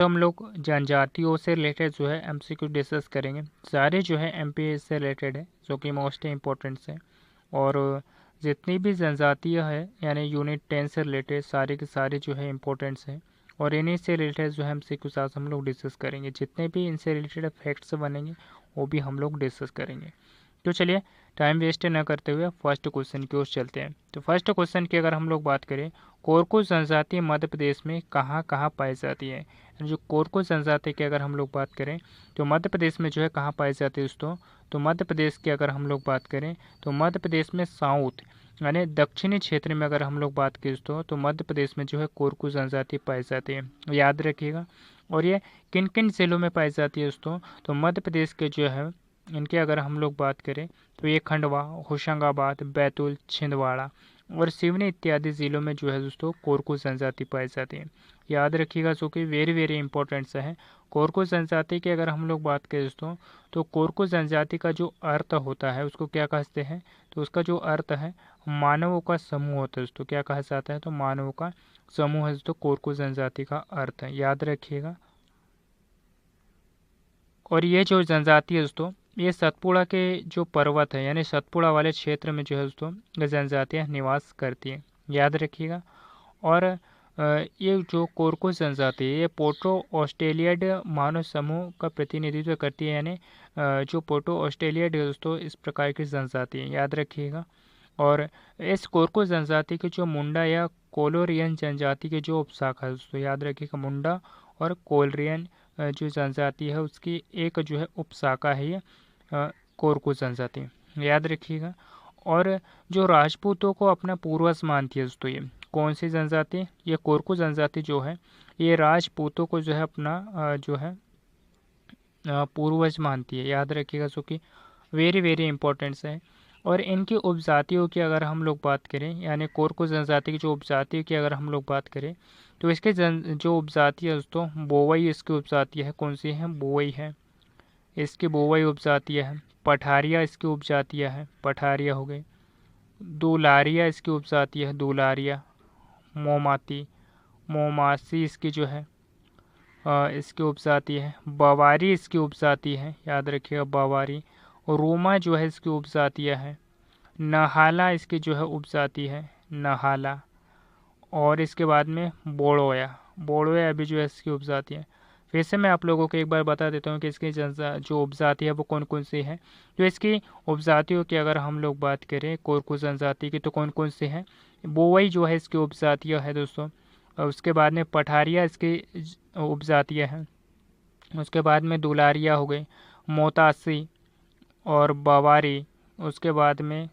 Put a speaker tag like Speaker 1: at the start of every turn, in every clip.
Speaker 1: तो हम लोग जनजातियों से रिलेटेड जो है एमसीक्यू डिस्कस करेंगे। सारे जो है एमपी से रिलेटेड है, जो कि मोस्ट इम्पोर्टेंट है। और जितनी भी जनजातियाँ है यानी यूनिट 10 से रिलेटेड सारे के सारे जो है इम्पोर्टेंट्स हैं, और इन्हीं से रिलेटेड जो है एमसीक्यू साथ हम लोग डिस्कस करेंगे। जितने भी इनसे रिलेटेड फैक्ट्स बनेंगे वो भी हम लोग डिस्कस करेंगे। तो चलिए टाइम वेस्ट न करते हुए फर्स्ट क्वेश्चन की ओर चलते हैं। तो फर्स्ट क्वेश्चन की अगर हम लोग बात करें, कोरकू जनजाति मध्य प्रदेश में कहाँ कहाँ पाई जाती है। जो कोरकू जनजाति की अगर हम लोग बात करें तो मध्य प्रदेश में जो है कहाँ पाई जाती है दोस्तों। तो मध्य प्रदेश की अगर हम लोग बात करें तो मध्य प्रदेश में साउथ यानी दक्षिणी क्षेत्र में अगर हम लोग बात करें दोस्तों, तो मध्य प्रदेश में जो है कोरकू जनजाति पाई जाती है, याद रखिएगा। और ये किन किन जिलों में पाई जाती है दोस्तों। तो मध्य प्रदेश के जो है इनके अगर हम लोग बात करें तो ये खंडवा, होशंगाबाद, बैतूल, छिंदवाड़ा और सिवनी इत्यादि जिलों में जो है दोस्तों कोरकू जनजाति पाई जाती है, याद रखिएगा। जो कि वेरी वेरी इंपॉर्टेंट है। कोरकू जनजाति की अगर हम लोग बात करें दोस्तों, तो कोरकू जनजाति का जो अर्थ होता है उसको क्या कहते हैं। तो उसका जो अर्थ है मानवों का समूह होता है दोस्तों। क्या कहा जाता है, तो मानवों का समूह है दोस्तों कोरकू जनजाति का अर्थ है, याद रखिएगा। और ये जो जनजाति है दोस्तों, ये सतपुड़ा के जो पर्वत है यानी सतपुड़ा वाले क्षेत्र में जो है दोस्तों ये जनजातियाँ निवास करती हैं, याद रखिएगा। और ये जो कोरकू जनजाति है ये पोर्टो ऑस्ट्रेलियड मानव समूह का प्रतिनिधित्व करती है, यानी जो पोर्टो ऑस्ट्रेलियड है दोस्तों इस प्रकार की जनजाति है, याद रखिएगा। और इस कोरकू जनजाति के जो मुंडा या कोलोरियन जनजाति के जो उपशाखा है दोस्तों, याद रखिएगा। मुंडा और कोलरियन जो जनजाति है उसकी एक जो है उपशाखा है ये कोरकू जनजाति, याद रखिएगा। और जो राजपूतों को अपना पूर्वज मानती है दोस्तों, ये कौन सी जनजाति, ये कोरकू जनजाति जो है ये राजपूतों को जो है अपना जो है पूर्वज मानती है, याद रखिएगा। जो कि वेरी वेरी इंपॉर्टेंट है। और इनकी उपजातियों की अगर हम लोग बात करें यानी कोरकू जनजाति की जो उपजातियों की अगर हम लोग बात करें तो इसके जो उपजाति है दोस्तों बोवई इसकी उपजाति है, कौन सी है, बोवई है, इसकी बोवई उपजातियाँ है। पठारिया इसकी उपजातियाँ है, पठारिया हो गई। दुलारिया इसकी उपजाति है, दुलारिया। मोमाती, मोमासी इसकी जो है इसकी उपजाति है। बवारी इसकी उपजाति है, याद रखिएगा बवारी। रोमा जो है इसकी उपजातियाँ है। नहाला इसकी जो है उपजाति है, नहाला। और इसके बाद में बोड़ोया, बोड़ोया भी जो है इसकी उपजाति है। फिर से मैं आप लोगों को एक बार बता देता हूँ कि इसकी जो उपजाति है वो कौन कौन सी है। तो इसकी उपजातियों की अगर हम लोग बात करें कोरकू जनजाति की तो कौन कौन सी है। बोवई जो है इसकी उपजातियाँ है दोस्तों। और उसके बाद में पठारिया इसकी उपजातियाँ हैं। उसके बाद में दुलारिया हो गई, मोतासी और बवारी। उसके बाद में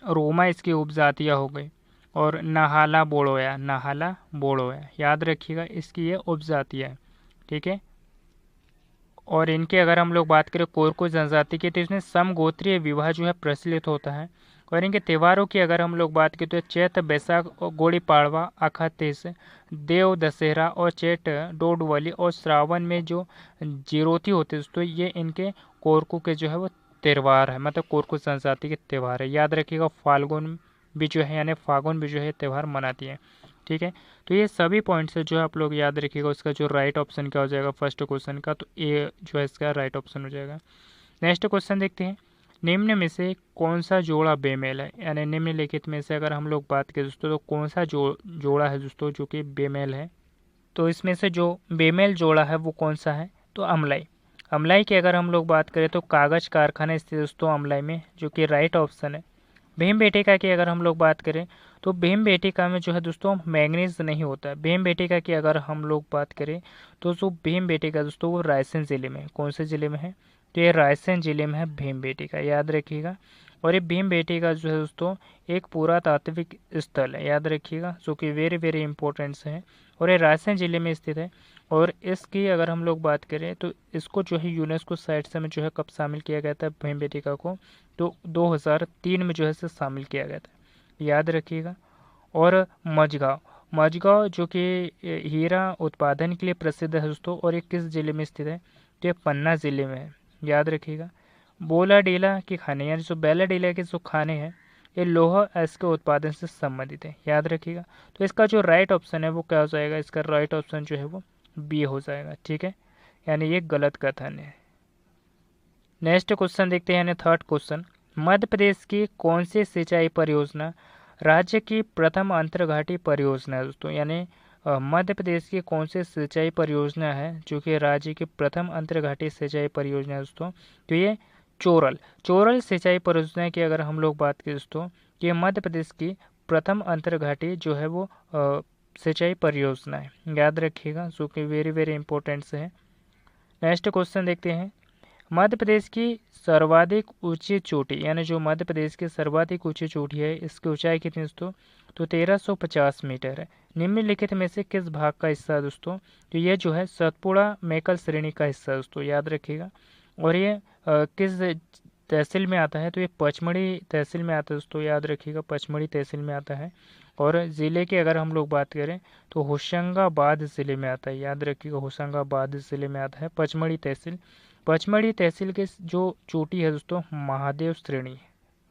Speaker 1: रोमा इसकी उपजातियाँ हो गई। और नहाला बोड़ोया, नहाला बोड़ोया, याद रखिएगा इसकी ये उपजातियाँ है, ठीक है। और इनके अगर हम लोग बात करें कोरकू जनजाति की तो इसमें समगोत्रीय विवाह जो है प्रचलित होता है। और इनके त्योहारों की अगर हम लोग बात करें तो चैत बैसाख और गुड़ी पाड़वा, अखातीस, देव दशहरा और चैत डोडवली और श्रावण में जो जीरोती होते हैं दोस्तों ये इनके कोरकू के जो है वो त्यौहार है, मतलब कोरकू जनजाति के त्यौहार है, याद रखिएगा। फाल्गुन भी जो है यानी फागुन भी जो है त्यौहार मनाती है, ठीक है। तो ये सभी पॉइंट्स है जो आप लोग याद रखिएगा। उसका जो राइट ऑप्शन क्या हो जाएगा फर्स्ट क्वेश्चन का, तो ए जो है इसका राइट ऑप्शन हो जाएगा। नेक्स्ट क्वेश्चन देखते हैं, निम्न में से कौन सा जोड़ा बेमेल है, यानी निम्नलिखित में से अगर हम लोग बात करें दोस्तों तो कौन सा जोड़ा है दोस्तों जो कि बेमेल है। तो इसमें से जो बेमेल जोड़ा है वो कौन सा है, तो अमलाई। अमलाई की अगर हम लोग बात करें तो कागज कारखाना स्थित दोस्तों अमलाई में, जो कि राइट ऑप्शन है। भीमबेटिका की अगर हम लोग बात करें तो भीमबेटिका में जो है दोस्तों मैंगनीज नहीं होता है। भीमबेटिका की अगर हम लोग बात करें तो जो भीमबेटिका दोस्तों वो रायसेन ज़िले में, कौन से ज़िले में है, तो ये रायसेन ज़िले में है भीमबेटिका, याद रखिएगा। और ये भीमबेटिका जो है दोस्तों एक पुरातात्विक स्थल है, याद रखिएगा, जो कि वेरी वेरी इंपॉर्टेंट है। और ये रायसेन ज़िले में स्थित है। और इसकी अगर हम लोग बात करें तो इसको जो है यूनेस्को साइट से में जो है कब शामिल किया गया था भीमबेटिका को, तो 2003 में जो है इसे शामिल किया गया था, याद रखिएगा। और मझगांव, मझगांव जो कि हीरा उत्पादन के लिए प्रसिद्ध है दोस्तों, और ये किस जिले में स्थित है, तो ये पन्ना जिले में है, याद रखिएगा। बोलाडीला के खाने यानी जो बेलाडीला के जो खाने हैं ये लोहा अयस्क के उत्पादन से संबंधित है, याद रखिएगा। तो इसका जो राइट ऑप्शन है वो क्या हो जाएगा, इसका राइट ऑप्शन जो है वो बी हो जाएगा, ठीक है, यानी ये गलत कथन है। नेक्स्ट क्वेश्चन देखते हैं, यानी थर्ड क्वेश्चन, मध्य प्रदेश की कौन सी सिंचाई परियोजना राज्य की प्रथम अंतर्घाटी परियोजना है दोस्तों, यानी मध्य प्रदेश की कौन सी सिंचाई परियोजना है जो कि राज्य की प्रथम अंतर्घाटी सिंचाई परियोजना है दोस्तों, तो ये चोरल सिंचाई परियोजना की अगर हम लोग बात करें दोस्तों, ये मध्य प्रदेश की प्रथम अंतर्घाटी जो है वो सिंचाई परियोजना है, याद रखिएगा, जो कि वेरी वेरी इंपॉर्टेंट से है। नेक्स्ट क्वेश्चन देखते हैं, मध्य प्रदेश की सर्वाधिक ऊंची चोटी, यानी जो मध्य प्रदेश की सर्वाधिक ऊंची चोटी है इसकी ऊंचाई कितनी दोस्तों, तो 1350 मीटर है। निम्नलिखित में से किस भाग का हिस्सा है दोस्तों, तो ये जो है सतपुड़ा मेकल श्रेणी का हिस्सा है दोस्तों, याद रखिएगा। और ये किस तहसील में आता है, तो ये पचमढ़ी तहसील में आता है दोस्तों, याद रखिएगा, पचमढ़ी तहसील में आता है। और ज़िले की अगर हम लोग बात करें तो होशंगाबाद ज़िले में आता है, याद रखिएगा, होशंगाबाद ज़िले में आता है पचमढ़ी तहसील। पचमढ़ी तहसील के जो चोटी है दोस्तों महादेव श्रेणी,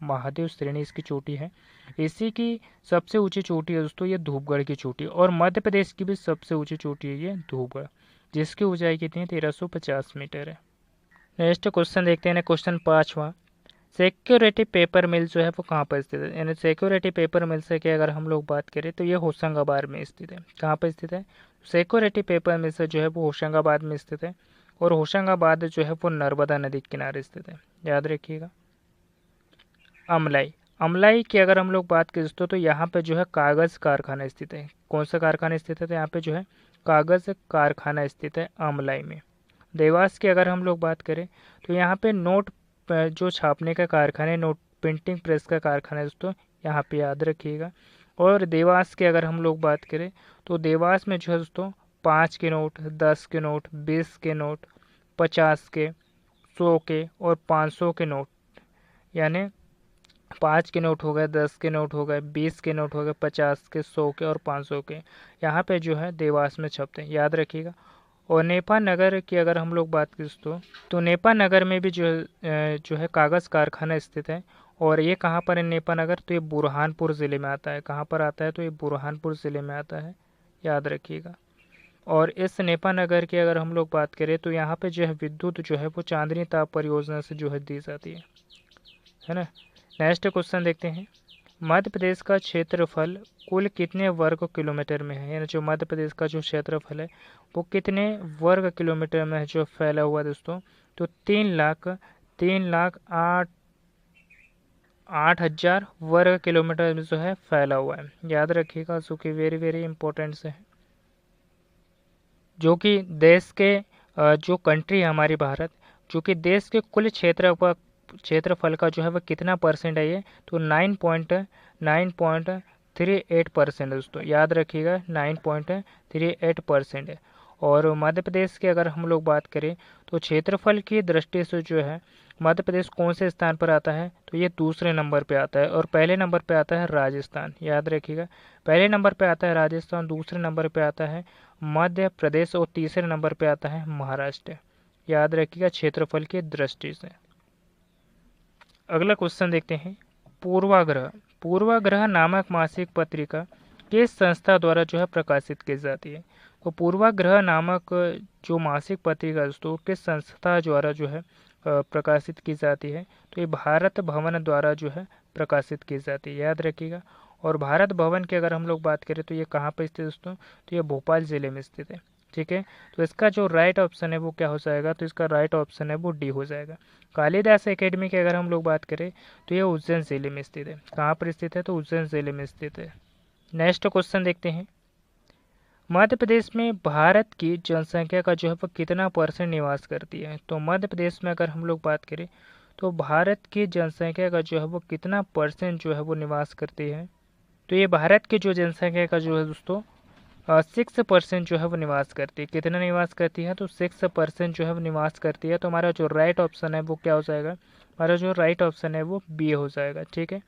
Speaker 1: महादेव श्रेणी इसकी चोटी है। इसी की सबसे ऊंची चोटी है दोस्तों ये धूपगढ़ की चोटी, और मध्य प्रदेश की भी सबसे ऊंची चोटी है ये धूपगढ़, जिसकी ऊंचाई कितनी है, 1350 मीटर है। नेक्स्ट क्वेश्चन देखते हैं, क्वेश्चन 5वां, सिक्योरिटी पेपर मिल जो है वो कहाँ पर स्थित है, यानी सिक्योरिटी पेपर मिल से की अगर हम लोग बात करें तो ये होशंगाबाद में स्थित है। कहाँ पर स्थित है, सिक्योरिटी पेपर मिल से जो है वो होशंगाबाद में स्थित है, और होशंगाबाद जो है वो नर्मदा नदी के किनारे स्थित है, याद रखिएगा। अमलाई की अगर हम लोग बात करें दोस्तों, तो यहाँ पे जो है कागज़ कारखाना स्थित है। कौन सा कारखाना स्थित है, तो यहाँ पे जो है कागज़ कारखाना स्थित है अमलाई में। देवास की अगर हम लोग बात करें तो यहाँ पे नोट जो छापने का कारखाना है, नोट प्रिंटिंग प्रेस का कारखाना है दोस्तों, यहाँ पे याद रखिएगा। और देवास की अगर हम लोग बात करें तो देवास में जो है दोस्तों 5 के नोट, 10 के नोट, 20 के नोट, 50 के, 100 के और 500 के नोट, यानी 5 के नोट हो गए, 10 के नोट हो गए, 20 के नोट हो गए, 50 के, 100 के और 500 के, यहाँ पे जो है देवास में छपते हैं, याद रखिएगा। और नेपा नगर की अगर हम लोग बात करें तो नेपा नगर में भी जो है कागज़ कारखाना स्थित है। और ये कहाँ पर है नेपा नगर, तो ये बुरहानपुर ज़िले में आता है। कहाँ पर आता है, तो ये बुरहानपुर ज़िले में आता है, याद रखिएगा। और इस नेपा नगर की अगर हम लोग बात करें तो यहाँ पे जो है विद्युत जो है वो चांदनी ताप परियोजना से जो है दी जाती है ना। नेक्स्ट क्वेश्चन देखते हैं, मध्य प्रदेश का क्षेत्रफल कुल कितने वर्ग किलोमीटर में है, यानी जो मध्य प्रदेश का जो क्षेत्रफल है वो कितने वर्ग किलोमीटर में है जो फैला हुआ है दोस्तों, तो 3,08,000 वर्ग किलोमीटर में जो है फैला हुआ है, याद रखिएगा, जो कि वेरी वेरी इंपॉर्टेंट से है। जो कि देश के जो कंट्री है हमारी भारत, जो कि देश के कुल क्षेत्रफल का जो है वह कितना परसेंट है, ये तो 9.38% दोस्तों, याद रखिएगा, 9.38% है। और मध्य प्रदेश की अगर हम लोग बात करें तो क्षेत्रफल की दृष्टि से जो है मध्य प्रदेश कौन से स्थान पर आता है, तो ये दूसरे नंबर पे आता है, और पहले नंबर पे आता है राजस्थान, याद रखिएगा, पहले नंबर पे आता है राजस्थान, दूसरे नंबर पे आता है मध्य प्रदेश और तीसरे नंबर पे आता है महाराष्ट्र, याद रखिएगा, क्षेत्रफल की दृष्टि से। अगला क्वेश्चन देखते हैं, पूर्वाग्रह नामक मासिक पत्रिका किस संस्था द्वारा जो है प्रकाशित की जाती है, तो पूर्वाग्रह नामक जो मासिक पत्रिका दोस्तों किस संस्था द्वारा जो है प्रकाशित की जाती है, तो ये भारत भवन द्वारा जो है प्रकाशित की जाती है, याद रखिएगा। और भारत भवन की अगर हम लोग बात करें तो ये कहाँ पर स्थित है दोस्तों, तो ये भोपाल ज़िले में स्थित है, ठीक है। तो इसका जो राइट ऑप्शन है वो क्या हो जाएगा, तो इसका राइट ऑप्शन है वो डी हो जाएगा। कालिदास एकेडमी की अगर हम लोग बात करें तो ये उज्जैन जिले में स्थित है। कहाँ पर स्थित है, तो उज्जैन जिले में स्थित है। नेक्स्ट क्वेश्चन देखते हैं, मध्य प्रदेश में भारत की जनसंख्या का जो है वो कितना परसेंट निवास करती है, तो मध्य प्रदेश में अगर हम लोग बात करें तो भारत की जनसंख्या का जो है वो कितना परसेंट जो है वो निवास करती है, तो ये भारत की जो जनसंख्या का जो है दोस्तों 6% जो है वो निवास करती है। कितना निवास करती है, तो 6% जो है वो निवास करती है। तो हमारा जो राइट ऑप्शन है वो क्या हो जाएगा, हमारा जो राइट ऑप्शन है वो बी हो जाएगा, ठीक है।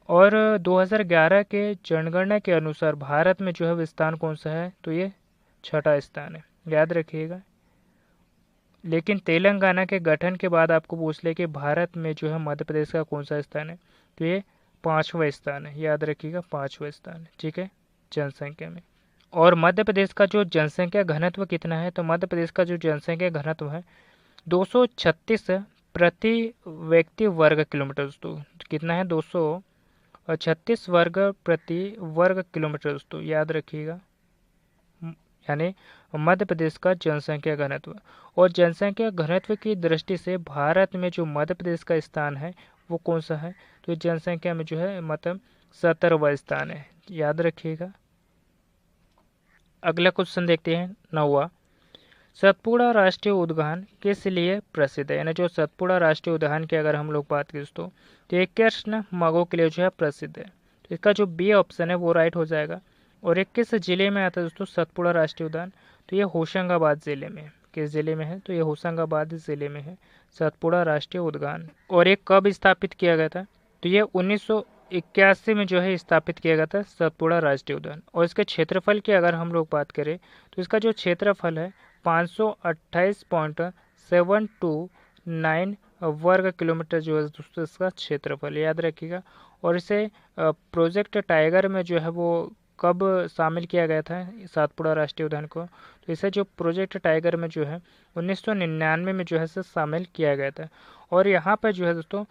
Speaker 1: और 2011 के जनगणना के अनुसार भारत में जो है वो स्थान कौन सा है, तो ये 6ठा स्थान है, याद रखिएगा। लेकिन तेलंगाना के गठन के बाद आपको पूछ ले कि भारत में जो है मध्य प्रदेश का कौन सा स्थान है, तो ये 5वां स्थान है, याद रखिएगा, 5वां स्थान है, ठीक है, जनसंख्या में। और मध्य प्रदेश का जो जनसंख्या घनत्व कितना है, तो मध्य प्रदेश का जो जनसंख्या घनत्व है 236 प्रति व्यक्ति वर्ग किलोमीटर दोस्तों। कितना है? 236 वर्ग प्रति वर्ग किलोमीटर दोस्तों, याद रखिएगा। यानी मध्य प्रदेश का जनसंख्या घनत्व। और जनसंख्या घनत्व की दृष्टि से भारत में जो मध्य प्रदेश का स्थान है वो कौन सा है? तो जनसंख्या में जो है मतलब 17वां स्थान है, याद रखिएगा। अगला क्वेश्चन देखते हैं 9वां। सतपुड़ा राष्ट्रीय उद्यान किस लिए प्रसिद्ध है? यानी जो सतपुड़ा राष्ट्रीय उद्यान की अगर हम लोग बात करें दोस्तों, तो ये कृष्ण मृगों के लिए जो है प्रसिद्ध है। तो इसका जो बी ऑप्शन है वो राइट हो जाएगा। और ये किस जिले में आता है दोस्तों सतपुड़ा राष्ट्रीय उद्यान? तो ये होशंगाबाद जिले में। किस जिले में है? तो ये होशंगाबाद जिले में है सतपुड़ा राष्ट्रीय उद्यान। और ये कब स्थापित किया गया था? तो ये 1981 में जो है स्थापित किया गया था सतपुड़ा राष्ट्रीय उद्यान। और इसके क्षेत्रफल की अगर हम लोग बात करें तो इसका जो क्षेत्रफल है 528.729 वर्ग किलोमीटर जो है दोस्तों इसका क्षेत्रफल, याद रखिएगा। और इसे प्रोजेक्ट टाइगर में जो है वो कब शामिल किया गया था सतपुड़ा राष्ट्रीय उद्यान को? तो इसे जो प्रोजेक्ट टाइगर में जो है 1999 में जो है इसे शामिल किया गया था। और यहाँ पर जो है दोस्तों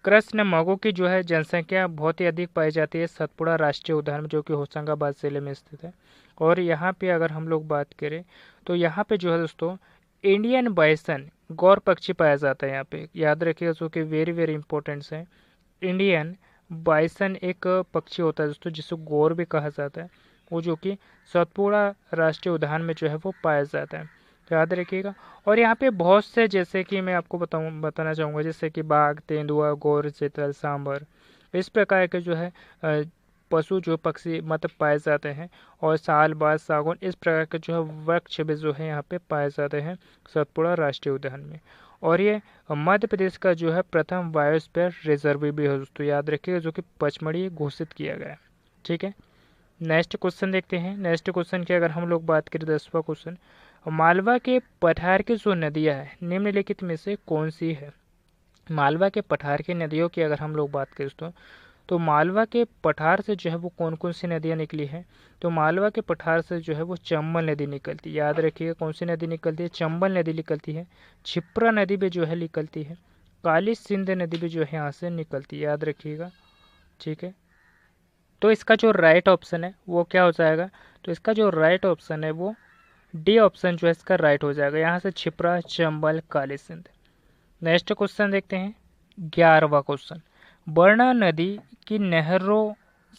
Speaker 1: कृष्ण मृगों की जो है जनसंख्या बहुत ही अधिक पाई जाती है सतपुड़ा राष्ट्रीय उद्यान में, जो कि होशंगाबाद जिले में स्थित है। और यहाँ पे अगर हम लोग बात करें तो यहाँ पे जो है दोस्तों इंडियन बाइसन गौर पक्षी पाया जाता है यहाँ पे, याद रखिएगा, जो कि वेरी वेरी इंपॉर्टेंट है। इंडियन बाइसन एक पक्षी होता है दोस्तों जिसे गौर भी कहा जाता है, वो जो कि सतपुड़ा राष्ट्रीय उद्यान में जो है वो पाया जाता है, याद रखिएगा। और यहाँ पे बहुत से, जैसे कि मैं आपको बताना चाहूँगा, जैसे कि बाघ, तेंदुआ, गौर, चीतल, सांबर, इस प्रकार के जो है पशु जो पक्षी मतलब पाए जाते हैं। और साल, बाज, सागौन, इस प्रकार के जो है वृक्ष भी जो है यहाँ पे पाए जाते हैं सतपुड़ा राष्ट्रीय उद्यान में। और ये मध्य प्रदेश का जो है प्रथम बायोस्फीयर रिजर्व भी है दोस्तों, याद रखिएगा, जो कि पचमढ़ी घोषित किया गया है। ठीक है, नेक्स्ट क्वेश्चन देखते हैं। नेक्स्ट क्वेश्चन की अगर हम लोग बात करें 10वां क्वेश्चन, मालवा के पठार की जो नदियाँ है निम्नलिखित में से कौन सी है? मालवा के पठार की नदियों की अगर हम लोग बात करें दोस्तों, तो मालवा के पठार से जो है वो कौन कौन सी नदियाँ निकली हैं? तो मालवा के पठार से जो है वो चंबल नदी निकलती है, याद रखिएगा। कौन सी नदी निकलती है? चंबल नदी निकलती है। क्षिप्रा नदी भी जो है निकलती है। काली सिंध नदी भी जो है यहाँ से निकलती है, याद रखिएगा। ठीक है, तो इसका जो राइट ऑप्शन है वो क्या हो जाएगा? तो इसका जो राइट ऑप्शन है वो डी ऑप्शन जो है इसका राइट हो जाएगा। यहाँ से क्षिप्रा, चंबल, काली सिंध। नेक्स्ट क्वेश्चन देखते हैं 11वां क्वेश्चन। बरना नदी की नहरों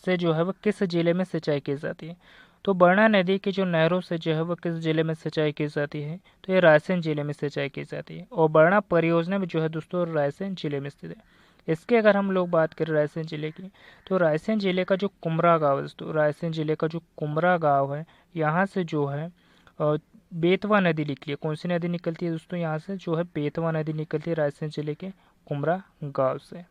Speaker 1: से जो है वो किस जिले में सिंचाई की जाती है? तो बरना नदी की जो नहरों से जो है वो किस जिले में सिंचाई की जाती है? तो ये रायसेन जिले में सिंचाई की जाती है। और बरना परियोजना भी जो है दोस्तों रायसेन जिले में स्थित है। इसके अगर हम लोग बात करें रायसेन जिले की, तो रायसेन जिले का जो कुमरा गाँव है दोस्तों, रायसेन जिले का जो कुमरा गाँव है, यहाँ से जो है बेतवा नदी निकली है। कौन सी नदी निकलती है दोस्तों? यहाँ से जो है बेतवा नदी निकलती है रायसेन जिले के कुमरा गांव से।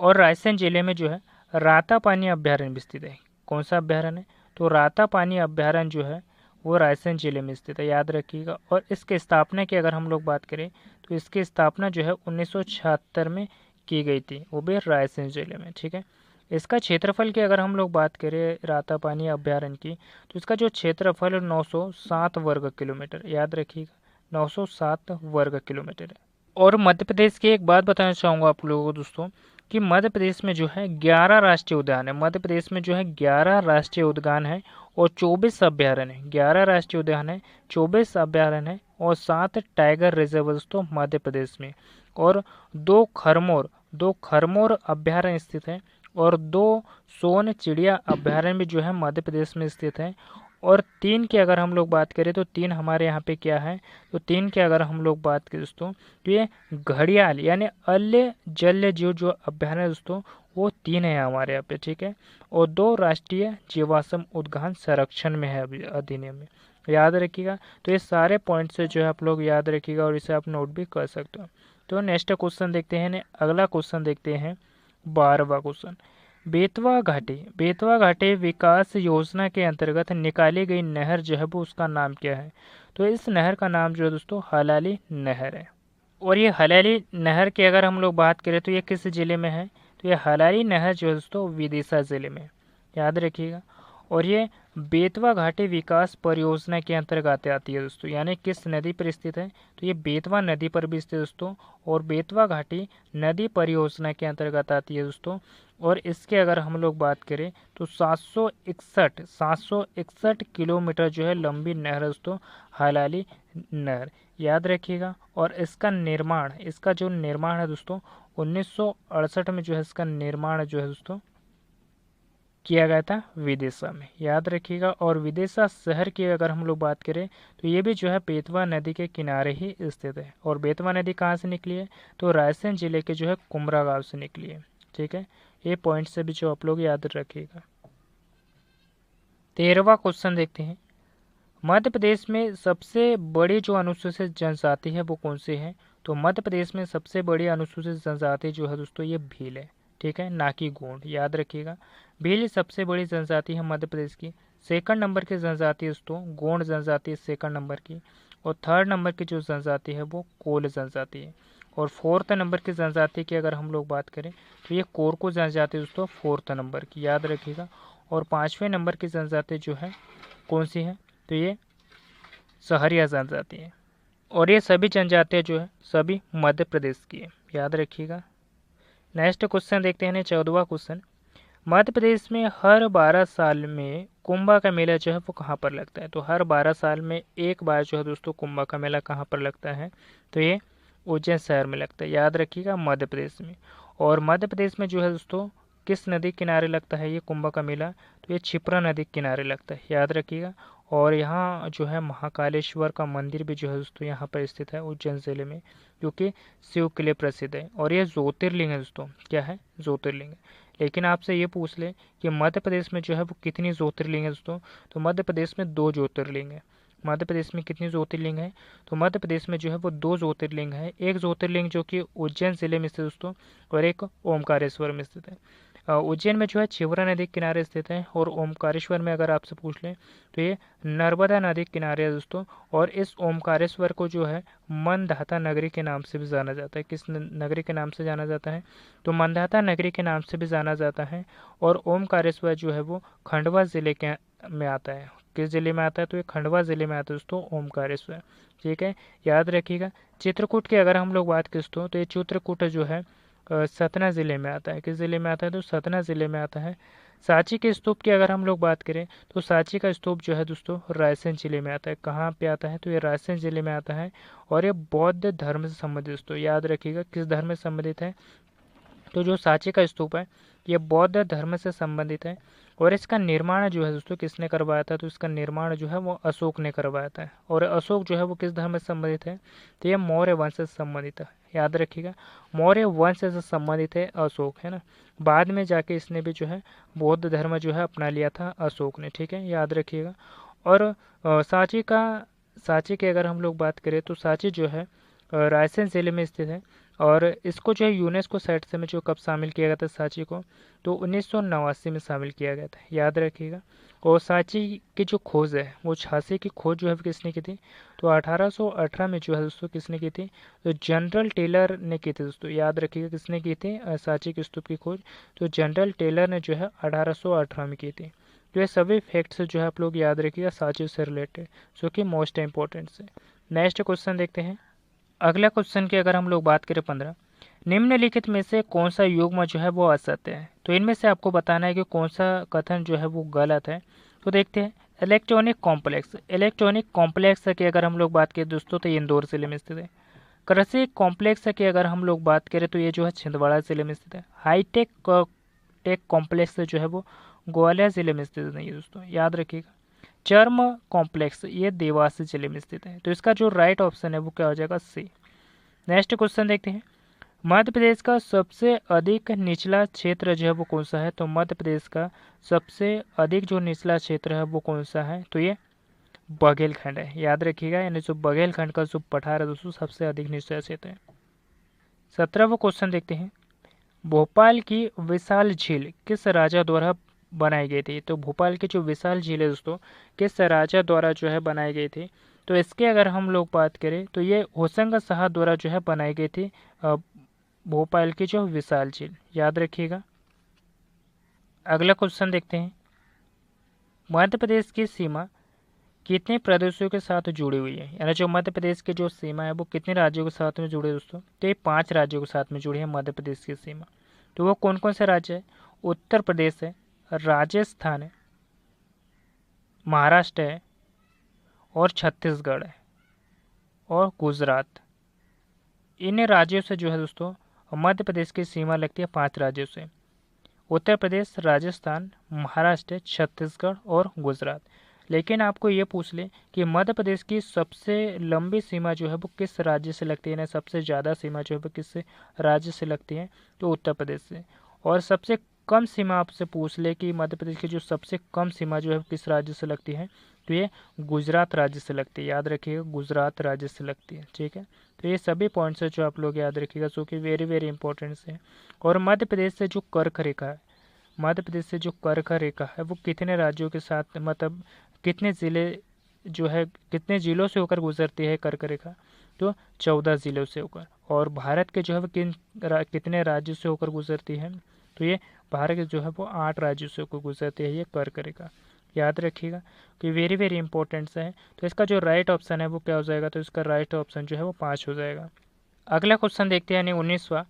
Speaker 1: और रायसेन जिले में जो है राता पानी अभ्यारण्य भी स्थित है। कौन सा अभ्यारण्य है? तो राता पानी अभ्यारण्य जो है वो रायसेन जिले में स्थित है, याद रखिएगा। और इसके स्थापना की अगर हम लोग बात करें तो इसकी स्थापना जो है 1976 में की गई थी, वो भी रायसेन जिले में। ठीक है, इसका क्षेत्रफल की अगर हम लोग बात करें रातापानी अभ्यारण्य की, तो इसका जो क्षेत्रफल 907 वर्ग किलोमीटर, याद रखिएगा, 907 वर्ग किलोमीटर है। और मध्य प्रदेश की एक बात बताना चाहूँगा आप लोगों को दोस्तों, कि मध्य प्रदेश में जो है 11 राष्ट्रीय उद्यान है। मध्य प्रदेश में जो है 11 राष्ट्रीय उद्यान है और 24 अभ्यारण्य है। 11 राष्ट्रीय उद्यान है, 24 अभ्यारण्य है और 7 टाइगर रिजर्व दोस्तों मध्य प्रदेश में। और दो खरमोर अभ्यारण्य स्थित है और 2 सोन चिड़िया अभ्यारण्य भी जो है मध्य प्रदेश में स्थित है। और 3 की अगर हम लोग बात करें तो 3 हमारे यहाँ पे क्या है? तो 3 की अगर हम लोग बात करें दोस्तों, तो ये घड़ियाल यानी अल्य जल्य जीव जो अभ्यारण्य दोस्तों वो 3 है हमारे यहाँ पे। ठीक है, और 2 राष्ट्रीय जीवाश्म उद्यान संरक्षण में है अभी अधिनियम में, याद रखिएगा। तो ये सारे पॉइंट से जो है आप लोग याद रखिएगा और इसे आप नोट भी कर सकते हो। तो नेक्स्ट क्वेश्चन देखते हैं, अगला क्वेश्चन देखते हैं 12वां क्वेश्चन। बेतवा घाटी विकास योजना के अंतर्गत निकाली गई नहर जो है वो उसका नाम क्या है? तो इस नहर का नाम जो है दोस्तों हलाली नहर है। और ये हलाली नहर की अगर हम लोग बात करें तो ये किस जिले में है? तो ये हलाली नहर जो है दोस्तों विदिशा जिले में, याद रखिएगा। और ये बेतवा घाटी विकास परियोजना के अंतर्गत आती है दोस्तों, यानी किस नदी पर स्थित है, तो ये बेतवा नदी पर भी स्थित है दोस्तों, और बेतवा घाटी नदी परियोजना के अंतर्गत आती है दोस्तों। और इसके अगर हम लोग बात करें तो 761 किलोमीटर जो है लंबी नहर है दोस्तों, हलाली नहर, याद रखिएगा। और इसका जो निर्माण है दोस्तों 1968 में जो है इसका निर्माण जो है दोस्तों किया गया था विदिशा में, याद रखिएगा। और विदिशा शहर की अगर हम लोग बात करें तो ये भी जो है बेतवा नदी के किनारे ही स्थित है। और बेतवा नदी कहाँ से निकली है, तो रायसेन जिले के जो है कुमरा गांव से निकली है, ठीक है। ये पॉइंट से भी जो आप लोग याद रखिएगा। 13वां क्वेश्चन देखते हैं, मध्य प्रदेश में सबसे बड़ी जो अनुसूचित जनजाति है वो कौन सी है, तो मध्य प्रदेश में सबसे बड़ी अनुसूचित जनजाति जो है दोस्तों ये भील है, ठीक है, ना कि गोंड, याद रखिएगा। भील सबसे बड़ी जनजाति है मध्य प्रदेश की। सेकंड नंबर की जनजाति दोस्तों गोंड जनजाति सेकंड नंबर की। और थर्ड नंबर की जो जनजाति है वो कोल जनजाति है। और फोर्थ नंबर की जनजाति की अगर हम लोग बात करें तो ये कोरकू जनजाति दोस्तों फोर्थ नंबर की, याद रखिएगा। और 5वें नंबर की जनजाति जो है कौन सी है, तो ये सहरिया जनजाति है। और ये सभी जनजातियाँ जो है सभी मध्य प्रदेश की है, याद रखिएगा। नेक्स्ट क्वेश्चन देखते हैं 14वां क्वेश्चन, मध्य प्रदेश में हर 12 साल में कुंभ का मेला जो है वो कहाँ पर लगता है, तो हर 12 साल में एक बार जो है दोस्तों कुंभ का मेला कहाँ पर लगता है, तो ये उज्जैन शहर में लगता है, याद रखिएगा, मध्य प्रदेश में। और मध्य प्रदेश में जो है दोस्तों किस नदी किनारे लगता है ये कुंभ का मेला, तो ये क्षिप्रा नदी किनारे लगता है, याद रखिएगा। और यहाँ जो है महाकालेश्वर का मंदिर भी जो है दोस्तों यहाँ पर स्थित है उज्जैन जिले में, जो कि शिव के लिए प्रसिद्ध है। और ये ज्योतिर्लिंग है दोस्तों, क्या है, ज्योतिर्लिंग है। लेकिन आपसे ये पूछ ले कि मध्य प्रदेश में जो है वो कितनी ज्योतिर्लिंग है दोस्तों, तो मध्य प्रदेश में 2 ज्योतिर्लिंग है। मध्य प्रदेश में कितनी ज्योतिर्लिंग है, तो मध्य प्रदेश में जो है वो 2 ज्योतिर्लिंग है। एक ज्योतिर्लिंग जो कि उज्जैन जिले में स्थित दोस्तों, और एक ओमकारेश्वर में स्थित है। उज्जैन में जो है क्षिप्रा नदी के किनारे स्थित है। और ओमकारेश्वर में अगर आपसे पूछ लें तो ये नर्मदा नदी के किनारे है दोस्तों। और इस ओमकारेश्वर को जो है मनधाता नगरी के नाम से भी जाना जाता है। किस नगरी के नाम से जाना जाता है, तो मनधाता नगरी के नाम से भी जाना जाता है। और ओमकारेश्वर जो है वो खंडवा जिले के में आता है। किस जिले में आता है, तो ये खंडवा जिले में आता है दोस्तों ओमकारेश्वर, ठीक है, याद रखिएगा। चित्रकूट की अगर हम लोग बात करें दोस्तों, तो ये चित्रकूट जो है सतना ज़िले में आता है। किस ज़िले में आता है, तो सतना ज़िले में आता है। सांची के स्तूप की अगर हम लोग बात करें तो सांची का स्तूप जो है दोस्तों रायसेन जिले में आता है। कहाँ पे आता है, तो ये रायसेन जिले में आता है। और ये बौद्ध धर्म से संबंधित दोस्तों, याद रखिएगा किस धर्म से संबंधित है, तो जो सांची का स्तूप है ये बौद्ध धर्म से संबंधित है। और इसका निर्माण जो है दोस्तों किसने करवाया था, तो इसका निर्माण जो है वो अशोक ने करवाया था। और अशोक जो है वो किस धर्म से संबंधित है, तो ये मौर्य वंश से संबंधित है, याद रखिएगा, मौर्य वंश से संबंधित है अशोक, है ना। बाद में जाके इसने भी जो है बौद्ध धर्म जो है अपना लिया था अशोक ने, ठीक है, याद रखिएगा। और सांची की अगर हम लोग बात करें तो सांची जो है रायसेन जिले में स्थित है। और इसको जो है यूनेस्को साइट से में जो कब शामिल किया गया था सांची को, तो 1989 में शामिल किया गया था, याद रखिएगा। और सांची की जो खोज है वो झांसी की खोज जो है किसने की थी, तो 1818 में जो है दोस्तों किसने की थी, तो जनरल टेलर ने की थी दोस्तों, याद रखिएगा किसने की थी सांची के स्तूप की खोज, तो जनरल टेलर ने जो है 1818 में की थी। तो ये सभी फैक्ट्स जो है आप लोग याद रखिएगा सांची से रिलेटेड, जो कि मोस्ट इंपॉर्टेंट है। नेक्स्ट क्वेश्चन देखते हैं। अगला क्वेश्चन की अगर हम लोग बात करें 15, निम्नलिखित में से कौन सा युग्म जो है वो असत्य है, तो इनमें से आपको बताना है कि कौन सा कथन जो है वो गलत है। तो देखते हैं, इलेक्ट्रॉनिक कॉम्प्लेक्स की अगर हम लोग बात करें दोस्तों तो ये इंदौर जिले में स्थित है। कृषि कॉम्प्लेक्स की अगर हम लोग बात करें तो ये जो है छिंदवाड़ा जिले में स्थित है। हाईटेक टेक कॉम्प्लेक्स जो है वो ग्वालियर जिले में स्थित नहीं है दोस्तों, याद रखिएगा। चर्म कॉम्प्लेक्स ये देवास जिले में स्थित है। तो इसका जो राइट ऑप्शन है वो क्या हो जाएगा, सी। नेक्स्ट क्वेश्चन देखते हैं, मध्य प्रदेश का सबसे अधिक निचला क्षेत्र जो है वो कौन सा है, तो मध्य प्रदेश का सबसे अधिक जो निचला क्षेत्र है वो कौन सा है, तो ये बघेलखंड है, याद रखिएगा। यानी जो बघेलखंड का जो पठार है दोस्तों सबसे अधिक निचला क्षेत्र है। 17वां क्वेश्चन देखते हैं, भोपाल की विशाल झील किस राजा द्वारा बनाई गई थी, तो भोपाल की जो विशाल झील है दोस्तों किस राजा द्वारा जो है बनाई गई थी, तो इसके अगर हम लोग बात करें तो ये होशंग शाह द्वारा जो है बनाई गई थी भोपाल की जो विशाल झील, याद रखिएगा। अगला क्वेश्चन देखते हैं, मध्य प्रदेश की सीमा कितने प्रदेशों के साथ जुड़ी हुई है, यानी जो मध्य प्रदेश की जो सीमा है वो कितने राज्यों के साथ में जुड़े है दोस्तों, तो ये 5 राज्यों के साथ में जुड़ी है मध्य प्रदेश की सीमा। तो वो कौन कौन से राज्य है, उत्तर प्रदेश है, राजस्थान है, महाराष्ट्र है और छत्तीसगढ़ है और गुजरात। इन राज्यों से जो है दोस्तों मध्य प्रदेश की सीमा लगती है 5 राज्यों से, उत्तर प्रदेश, राजस्थान, महाराष्ट्र, छत्तीसगढ़ और गुजरात। लेकिन आपको ये पूछ ले कि मध्य प्रदेश की सबसे लंबी सीमा जो है वो किस राज्य से लगती है ना, सबसे ज़्यादा सीमा जो है वो किस राज्य से लगती है, तो उत्तर प्रदेश से। और सबसे कम सीमा आपसे पूछ ले कि मध्य प्रदेश की जो सबसे कम सीमा जो है किस राज्य से लगती है, तो ये गुजरात राज्य से लगती है। याद रखिएगा, गुजरात राज्य से लगती है। ठीक है, तो ये सभी पॉइंट्स है जो आप लोग याद रखिएगा, जो कि वेरी वेरी इंपॉर्टेंट है। और मध्य प्रदेश से जो कर्क रेखा है, मध्य प्रदेश से जो कर्क रेखा है वो कितने राज्यों के साथ, मतलब कितने ज़िले जो है, कितने ज़िलों से होकर गुजरती है कर्क रेखा, तो 14 ज़िलों से होकर। और भारत के जो है वो कितने राज्यों से होकर गुजरती है, तो ये भारत के जो है वो 8 राज्यों से होकर गुजरती है ये कर्क रेखा। याद रखिएगा कि वेरी वेरी इंपॉर्टेंट है। तो इसका जो राइट ऑप्शन है वो क्या हो जाएगा, तो इसका राइट ऑप्शन जो है वो 5 हो जाएगा। अगला क्वेश्चन देखते हैं, यानी 19वां,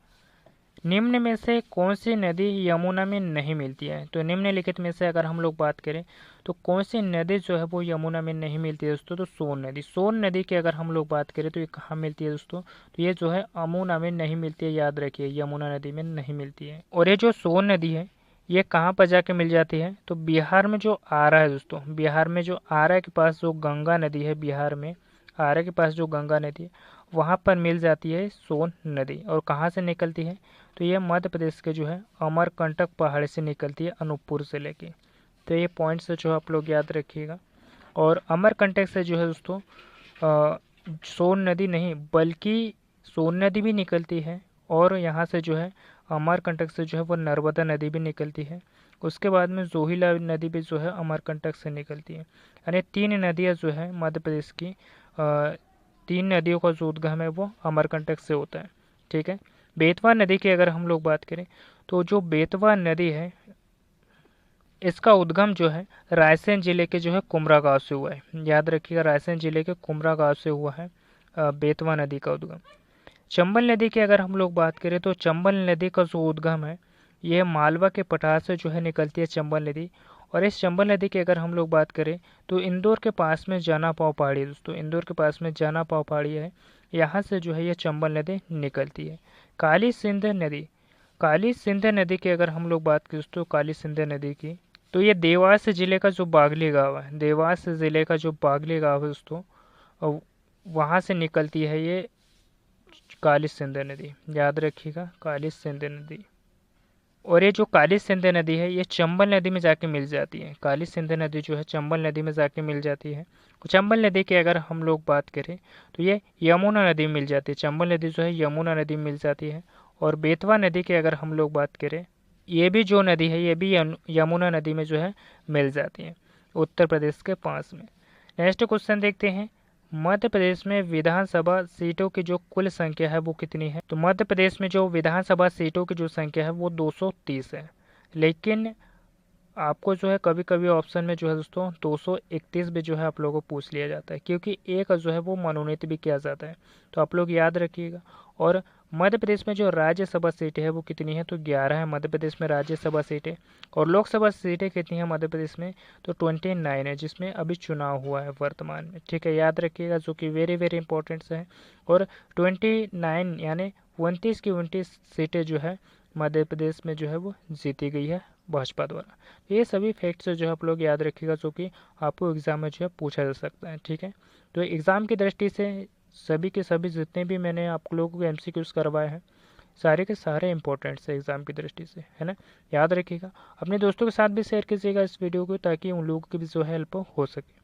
Speaker 1: निम्न में से कौन सी नदी यमुना में नहीं मिलती है। तो निम्नलिखित में से अगर हम लोग बात करें तो कौन सी नदी जो है वो यमुना में नहीं मिलती है दोस्तों, तो सोन नदी। सोन नदी की अगर हम लोग बात करें तो ये कहाँ मिलती है दोस्तों, तो ये जो है यमुना में नहीं मिलती है। याद रखिए, यमुना नदी में नहीं मिलती है। और ये जो सोन नदी है ये कहाँ पर जाके मिल जाती है, तो बिहार में जो आरा है दोस्तों, बिहार में जो आरा के पास जो गंगा नदी है, बिहार में आरा के पास जो गंगा नदी है वहाँ पर मिल जाती है सोन नदी। और कहाँ से निकलती है, तो ये मध्य प्रदेश के जो है अमरकंटक पहाड़ से निकलती है, अनूपपुर से लेके। तो ये पॉइंट्स जो आप लोग याद रखिएगा। और अमरकंटक से जो है दोस्तों सोन नदी नहीं बल्कि सोन नदी भी निकलती है, और यहाँ से जो है अमरकंटक से जो है वो नर्मदा नदी भी निकलती है। उसके बाद में जोहिला नदी भी जो है अमरकंटक से निकलती है। यानी 3 नदियाँ जो है मध्य प्रदेश की, 3 नदियों का जो उद्गम है वो अमरकंटक से होता है। ठीक है, बेतवा नदी की अगर हम लोग बात करें तो जो बेतवा नदी है इसका उद्गम जो है रायसेन जिले के जो है कुमरा गांव से हुआ है। याद रखिएगा, रायसेन जिले के कुमरा गांव से हुआ है बेतवा नदी का उद्गम। चंबल नदी की अगर हम लोग बात करें तो चंबल नदी का जो उद्गम है यह मालवा के पठार से जो है निकलती है चंबल नदी। और इस चंबल नदी की अगर हम लोग बात करें तो इंदौर के पास में जाना पाव पहाड़ी है दोस्तों, इंदौर के पास में जाना पाव पहाड़ी है, यहाँ से जो है ये चंबल नदी निकलती है। काली सिंध नदी, काली सिंध नदी की अगर हम लोग बात करें दोस्तों, काली सिंध नदी की, तो ये देवास जिले का जो बागली गांव है, देवास जिले का जो बागली गांव है दोस्तों, वहाँ से निकलती है ये काली सिंध नदी। याद रखिएगा, काली सिंध नदी। और ये जो काली सिंध नदी है ये चंबल नदी में जाके मिल जाती है। काली सिंध नदी जो है चंबल नदी में जाके मिल जाती है। चंबल नदी की अगर हम लोग बात करें तो ये यमुना नदी में मिल जाती है। चंबल नदी जो है यमुना नदी में मिल जाती है। और बेतवा नदी की अगर हम लोग बात करें, ये भी जो नदी है ये भी यमुना नदी में जो है मिल जाती है, उत्तर प्रदेश के पास में। नेक्स्ट क्वेश्चन देखते हैं, मध्य प्रदेश में विधानसभा सीटों की जो कुल संख्या है वो कितनी है। तो मध्य प्रदेश में जो विधानसभा सीटों की जो संख्या है वो 230 है। लेकिन आपको जो है कभी कभी ऑप्शन में जो है दोस्तों 231 भी जो है आप लोगों को पूछ लिया जाता है, क्योंकि एक जो है वो मनोनीत भी किया जाता है। तो आप लोग याद रखिएगा। और मध्य प्रदेश में जो राज्यसभा सीटें है वो कितनी है, तो 11 है मध्य प्रदेश में राज्यसभा सीटें। और लोकसभा सीटें कितनी है मध्य प्रदेश में, तो 29 है, जिसमें अभी चुनाव हुआ है वर्तमान में। ठीक है, याद रखिएगा, जो कि वेरी वेरी इंपॉर्टेंट है। और 29 यानी 29 की 29 सीटें जो है मध्य प्रदेश में जो है वो जीती गई है भाजपा द्वारा। ये सभी फैक्ट्स जो आप लोग याद रखिएगा, जो कि आपको एग्ज़ाम में जो है पूछा जा सकता है। ठीक है, तो एग्ज़ाम की दृष्टि से सभी के सभी जितने भी मैंने आप लोगों को MCQs करवाए हैं सारे के सारे इंपॉर्टेंट्स है एग्ज़ाम की दृष्टि से, है ना। याद रखिएगा, अपने दोस्तों के साथ भी शेयर कीजिएगा इस वीडियो को, ताकि उन लोगों की भी जो हेल्प हो सके।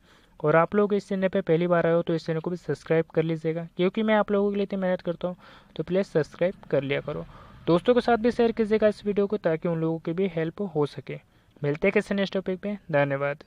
Speaker 1: और आप लोग इस चैनल पे पहली बार आए हो तो इस चैनल को भी सब्सक्राइब कर लीजिएगा, क्योंकि मैं आप लोगों के लिए इतनी मेहनत करता हूँ, तो प्लीज़ सब्सक्राइब कर लिया करो। दोस्तों के साथ भी शेयर कीजिएगा इस वीडियो को, ताकि उन लोगों की भी हेल्प हो सके। मिलते हैं किसी नेक्स्ट टॉपिक पे, धन्यवाद।